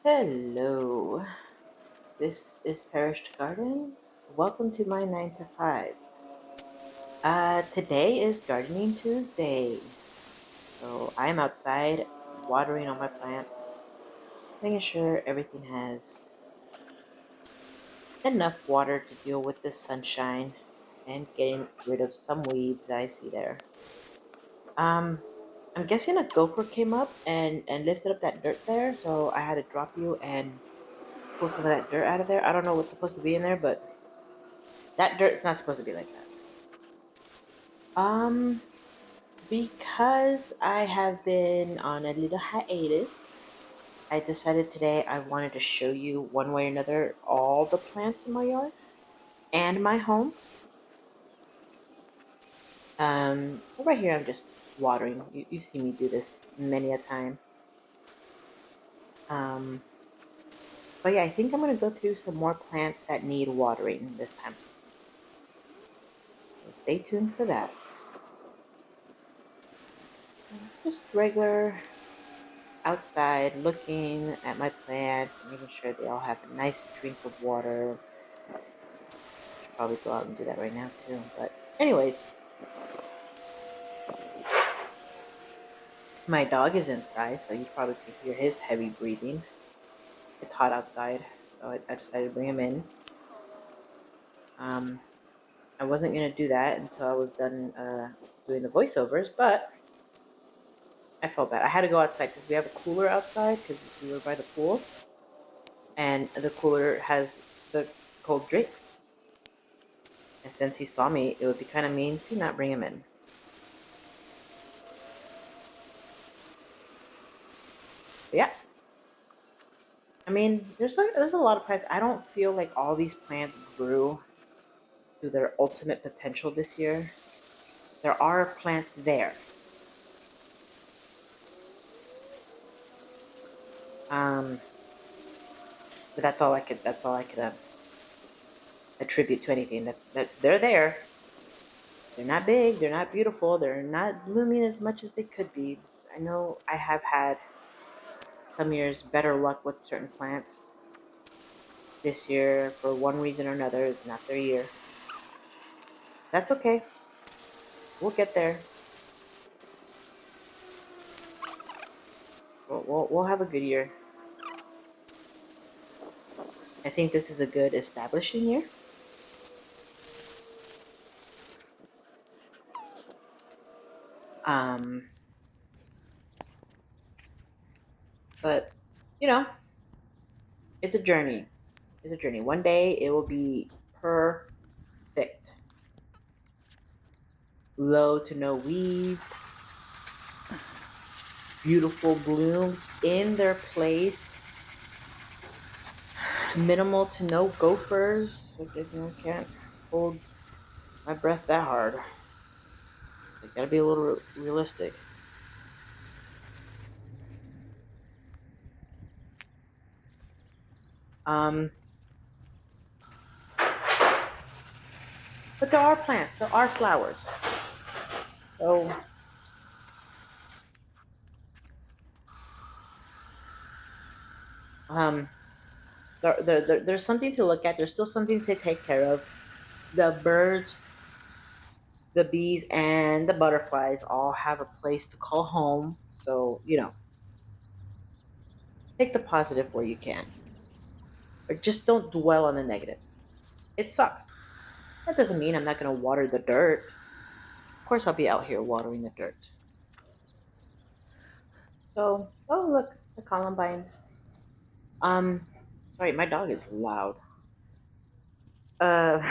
Hello, this is Perished Garden. Welcome to my 9 to 5. Today is Gardening Tuesday, so I'm outside watering on my plants, making sure everything has enough water to deal with the sunshine and getting rid of some weeds that I see there. Um, I'm guessing a gopher came up and lifted up that dirt there, so I had to drop you and pull some of that dirt out of there. I don't know what's supposed to be in there, but that dirt's not supposed to be like that. Um, because I have been on a little hiatus, I decided today I wanted to show you one way or another all the plants in my yard and my home. Right here I'm just watering. You've seen me do this many a time. Um, but yeah, I think I'm gonna go through some more plants that need watering this time. So stay tuned for that. Just regular outside looking at my plants, making sure they all have a nice drink of water. Should probably go out and do that right now too. But anyways, my dog is inside, so you probably can hear his heavy breathing. It's hot outside, so I decided to bring him in. Um, I wasn't gonna do that until I was done doing the voiceovers, but I felt bad. I had to go outside because we have a cooler outside because we were by the pool, and the cooler has the cold drinks. And since he saw me, it would be kind of mean to not bring him in. But yeah, I mean, there's a lot of plants. I don't feel like all these plants grew to their ultimate potential this year. There are plants there. Um, but that's all I could attribute to anything. That they're there. They're not big. They're not beautiful. They're not blooming as much as they could be. I know I have had some years better luck with certain plants. This year, for one reason or another, is not their year. That's okay. We'll get there. We'll have a good year. I think this is a good establishing year. Um, but you know, it's a journey. It's a journey. One day it will be perfect. Low to no weeds, beautiful blooms in their place, minimal to no gophers. I can't hold my breath that hard. I gotta be a little realistic. Um, but there are plants, there are flowers. So um, there's something to look at. There's still something to take care of. The birds, the bees, and the butterflies all have a place to call home. So, take the positive where you can. Or just don't dwell on the negative. It sucks. That doesn't mean I'm not going to water the dirt. Of course, I'll be out here watering the dirt. So, oh, look, the columbines. Sorry, my dog is loud. Uh,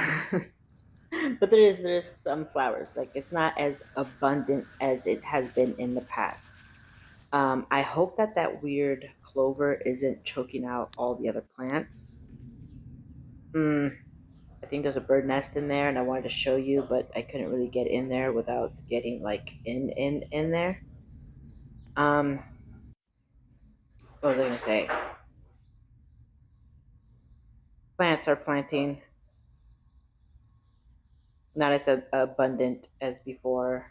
but there's some flowers. Like, it's not as abundant as it has been in the past. I hope that weird clover isn't choking out all the other plants. Mm, I think there's a bird nest in there, and I wanted to show you, but I couldn't really get in there without getting like in there. Um, what was I gonna say? Plants are planting, not as abundant as before.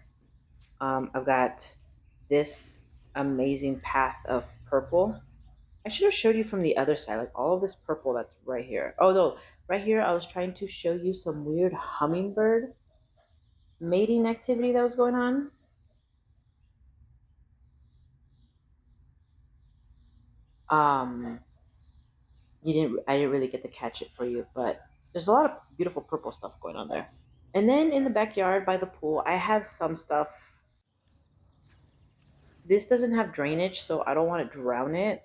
I've got this amazing path of purple. I should have showed you from the other side, like all of this purple that's right here. Oh no, right here I was trying to show you some weird hummingbird mating activity that was going on. Um, I didn't really get to catch it for you, but there's a lot of beautiful purple stuff going on there. And then in the backyard by the pool, I have some stuff. This doesn't have drainage, so I don't want to drown it.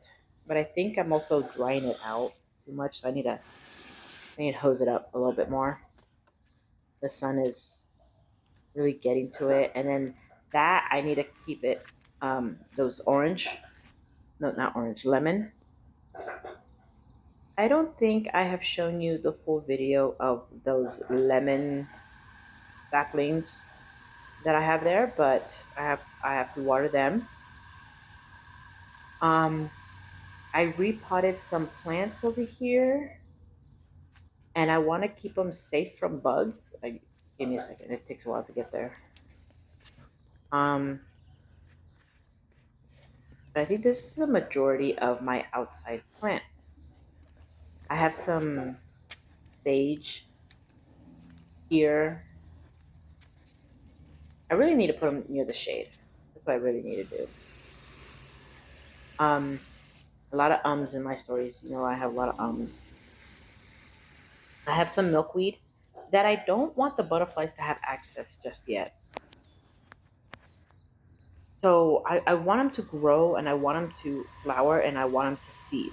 But I think I'm also drying it out too much, so I need to hose it up a little bit more. The sun is really getting to it, and then that I need to keep it. Those orange, no, not orange, lemon. I don't think I have shown you the full video of those lemon saplings that I have there, but I have to water them. Um, I repotted some plants over here, and I want to keep them safe from bugs. Give me a second; it takes a while to get there. Um, but I think this is the majority of my outside plants. I have some sage here. I really need to put them near the shade. That's what I really need to do. Um, a lot of ums in my stories. You know, I have a lot of ums. I have some milkweed that I don't want the butterflies to have access just yet. So I want them to grow and I want them to flower and I want them to seed.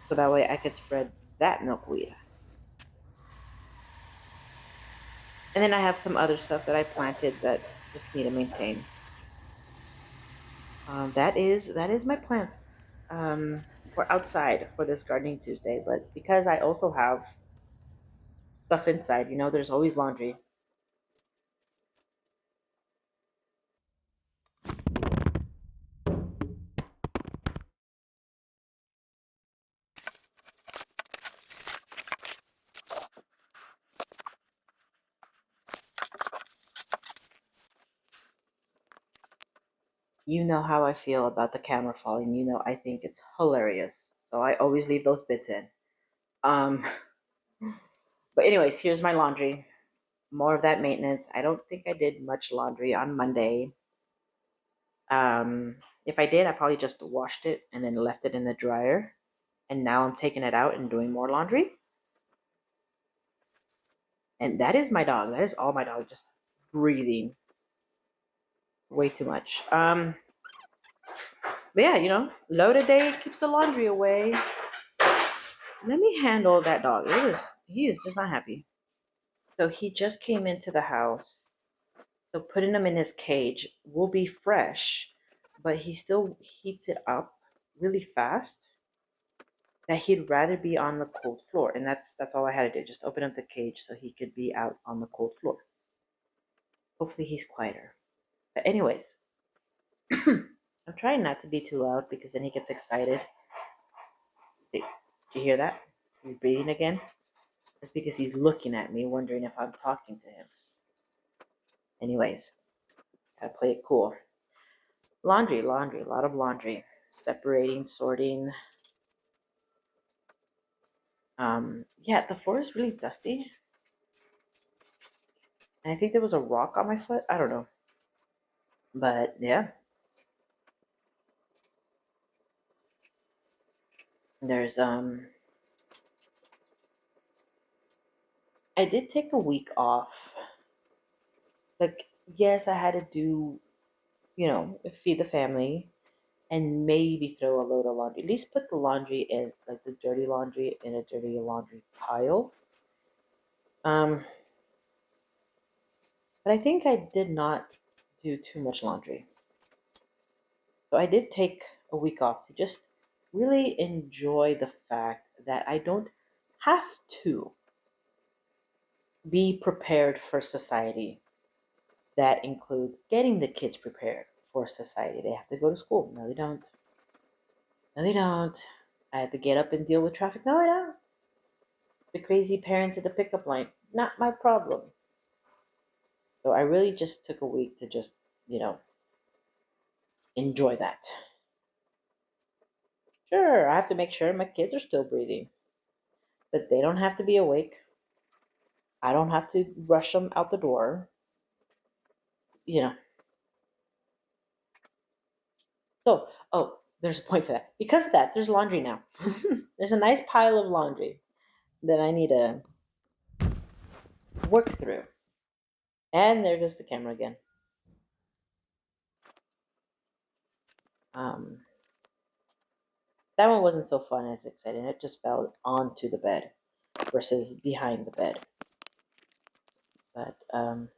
So that way I could spread that milkweed. And then I have some other stuff that I planted that just need to maintain. That is my plants for outside for this gardening Tuesday. But because I also have stuff inside, you know, there's always laundry. You know how I feel about the camera falling. You know I think it's hilarious. So I always leave those bits in. Um, but anyways, here's my laundry. More of that maintenance. I don't think I did much laundry on Monday. If I did, I probably just washed it and then left it in the dryer. And now I'm taking it out and doing more laundry. And that is my dog. That is all my dog just breathing way too much. But yeah, you know, load a day keeps the laundry away. Let me handle that dog. He is just not happy. So he just came into the house. So putting him in his cage will be fresh, but he still heats it up really fast. That he'd rather be on the cold floor, and that's all I had to do. Just open up the cage so he could be out on the cold floor. Hopefully he's quieter. But anyways, I'm trying not to be too loud because then he gets excited. See, do you hear that? He's breathing again. It's because he's looking at me, wondering if I'm talking to him. Anyways, gotta play it cool. Laundry, laundry, a lot of laundry. Separating, sorting. Yeah, the floor is really dusty. And I think there was a rock on my foot. I don't know. But yeah, there's I did take a week off. Like, yes, I had to do, you know, feed the family and maybe throw a load of laundry. At least put the laundry in, like the dirty laundry in a dirty laundry pile. Um, but I think I did not do too much laundry. So I did take a week off to just really enjoy the fact that I don't have to be prepared for society. That includes getting the kids prepared for society. They have to go to school. No, they don't. No, they don't. I have to get up and deal with traffic. No, I don't. The crazy parents at the pickup line. Not my problem. So I really just took a week to just, you know, enjoy that. Sure, I have to make sure my kids are still breathing, that they don't have to be awake. I don't have to rush them out the door. You know. So, oh, there's a point for that. Because of that, there's laundry now. There's a nice pile of laundry that I need to work through. And there goes the camera again. Um, that one wasn't so fun as exciting. It just fell onto the bed versus behind the bed. But I'm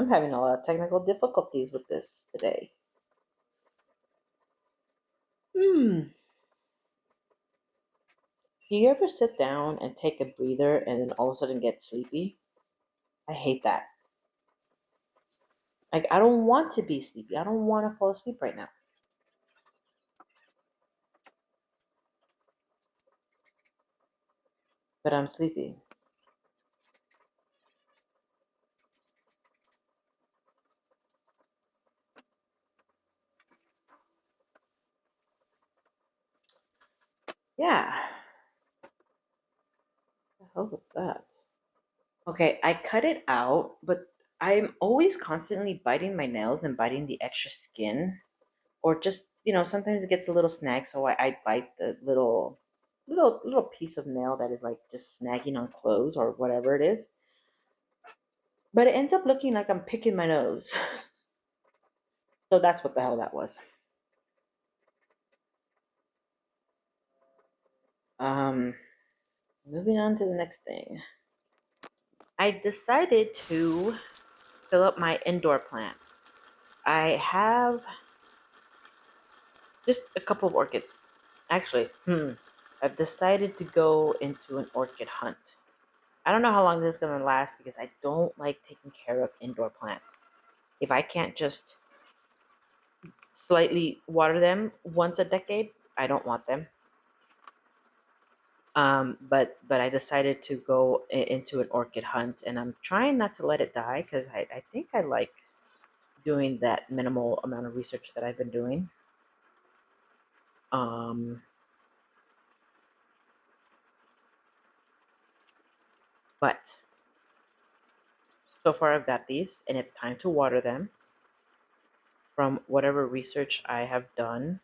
having a lot of technical difficulties with this today. Hmm. Do you ever sit down and take a breather and then all of a sudden get sleepy? I hate that. Like, I don't want to be sleepy. I don't want to fall asleep right now. But I'm sleepy. Yeah. What the hell was that? Okay, I cut it out, but I'm always constantly biting my nails and biting the extra skin. Or just, sometimes it gets a little snag, so I bite the little piece of nail that is like just snagging on clothes or whatever it is. But it ends up looking like I'm picking my nose. So that's what the hell that was. Um, Moving on to the next thing. I decided to fill up my indoor plants. I have just a couple of orchids. Actually, I've decided to go into an orchid hunt. I don't know how long this is going to last because I don't like taking care of indoor plants. If I can't just slightly water them once a decade, I don't want them. But I decided to go into an orchid hunt, and I'm trying not to let it die because I think I like doing that minimal amount of research that I've been doing. Um, but so far I've got these, and it's time to water them. From whatever research I have done.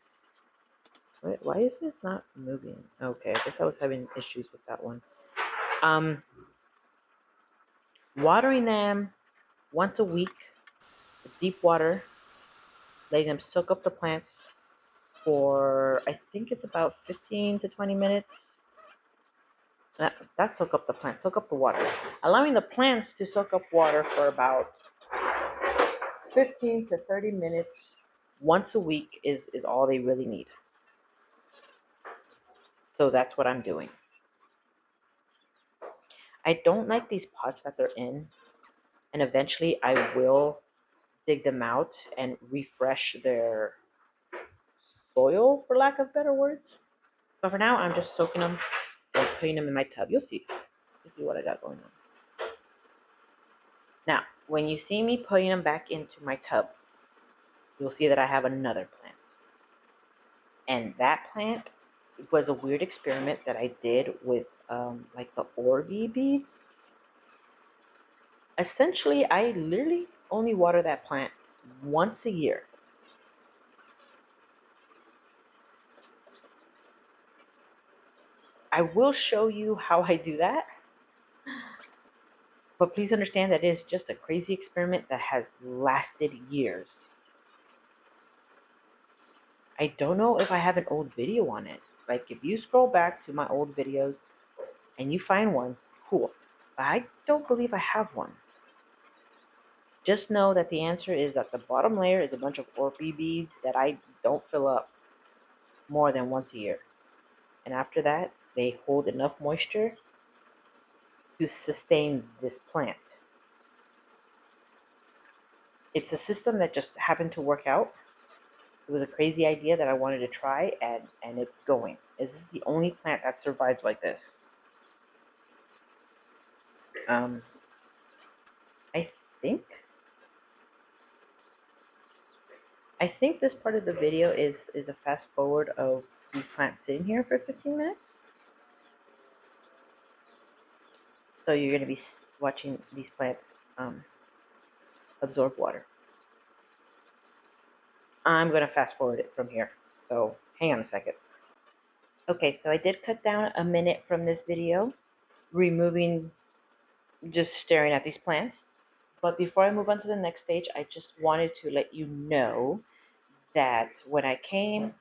Wait, why is this not moving? Okay, I guess I was having issues with that one. Um, Watering them once a week with deep water, letting them soak up the plants for, I think it's about 15 to 20 minutes. That soak up the plant, soak up the water. Allowing the plants to soak up water for about 15 to 30 minutes once a week is all they really need. So that's what I'm doing. I don't like these pots that they're in, and eventually I will dig them out and refresh their soil, for lack of better words. But for now, I'm just soaking them and putting them in my tub. You'll see. You'll see what I got going on. Now, when you see me putting them back into my tub, you'll see that I have another plant. And that plant was a weird experiment that I did with like the Orby beads. Essentially, I literally only water that plant once a year. I will show you how I do that. But please understand that it is just a crazy experiment that has lasted years. I don't know if I have an old video on it. Like, if you scroll back to my old videos and you find one, cool. But I don't believe I have one. Just know that the answer is that the bottom layer is a bunch of Orpy beads that I don't fill up more than once a year. And after that, they hold enough moisture to sustain this plant. It's a system that just happened to work out. It was a crazy idea that I wanted to try, and it's going. This is the only plant that survives like this. Um, I think I think this part of the video is a fast forward of these plants sitting here for 15 minutes. So you're going to be watching these plants absorb water. I'm going to fast forward it from here. So hang on a second. Okay, so I did cut down a minute from this video, removing, just staring at these plants. But before I move on to the next stage, I just wanted to let you know that when I came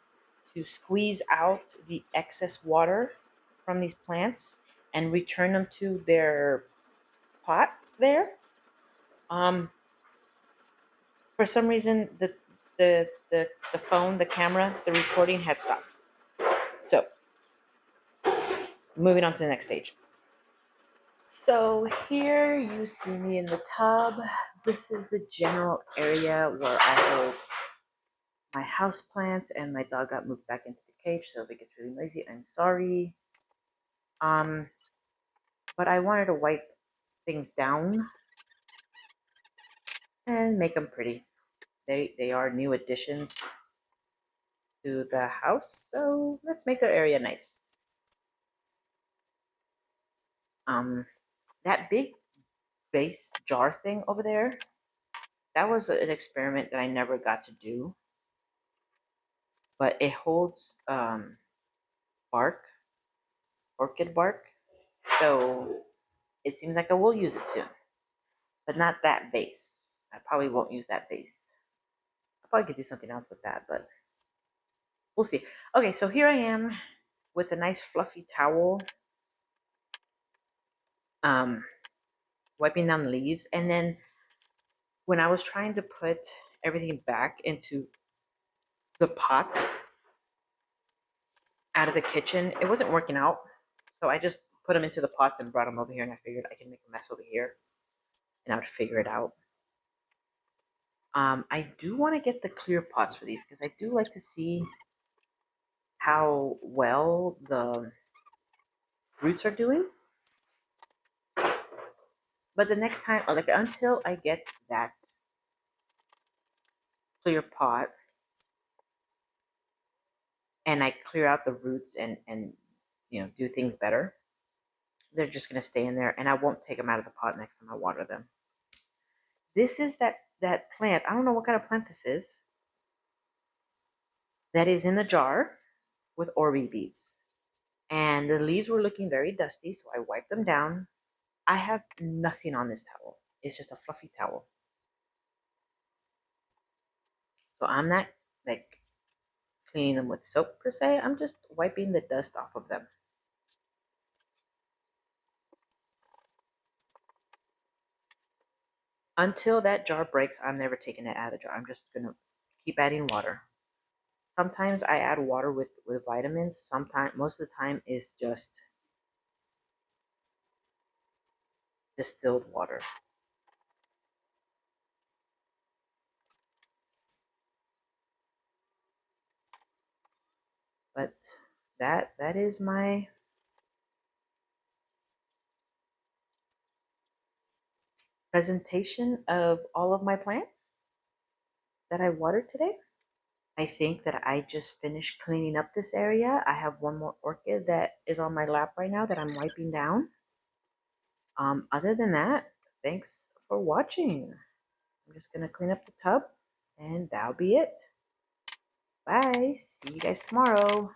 to squeeze out the excess water from these plants and return them to their pot there, for some reason the phone, the camera, the recording had stopped. So moving on to the next stage. So here you see me in the tub. This is the general area where I hold my house plants, and my dog got moved back into the cage, so if it gets really noisy, I'm sorry. But I wanted to wipe things down and make them pretty. They are new additions to the house, so let's make their area nice. That big vase jar thing over there, that was an experiment that I never got to do, but it holds bark, orchid bark, so it seems like I will use it soon, but not that vase. I probably won't use that vase. I probably could do something else with that, but we'll see. Okay, so here I am with a nice fluffy towel, wiping down the leaves, and then when I was trying to put everything back into the pot out of the kitchen, it wasn't working out. So I just put them into the pots and brought them over here, and I figured I can make a mess over here, and I would figure it out. I do want to get the clear pots for these because I do like to see how well the roots are doing. But the next time, like until I get that clear pot and I clear out the roots and do things better, they're just gonna stay in there, and I won't take them out of the pot next time I water them. This is that plant. I don't know what kind of plant this is. That is in the jar with Orby beads. And the leaves were looking very dusty, so I wiped them down. I have nothing on this towel. It's just a fluffy towel. So I'm not like cleaning them with soap per se. I'm just wiping the dust off of them. Until that jar breaks, I'm never taking it out of the jar. I'm just gonna keep adding water. Sometimes I add water with vitamins. Sometimes, most of the time, is just distilled water. But that is my presentation of all of my plants that I watered today. I think that I just finished cleaning up this area. I have one more orchid that is on my lap right now that I'm wiping down. Other than that, thanks for watching. I'm just going to clean up the tub, and that'll be it. Bye. See you guys tomorrow.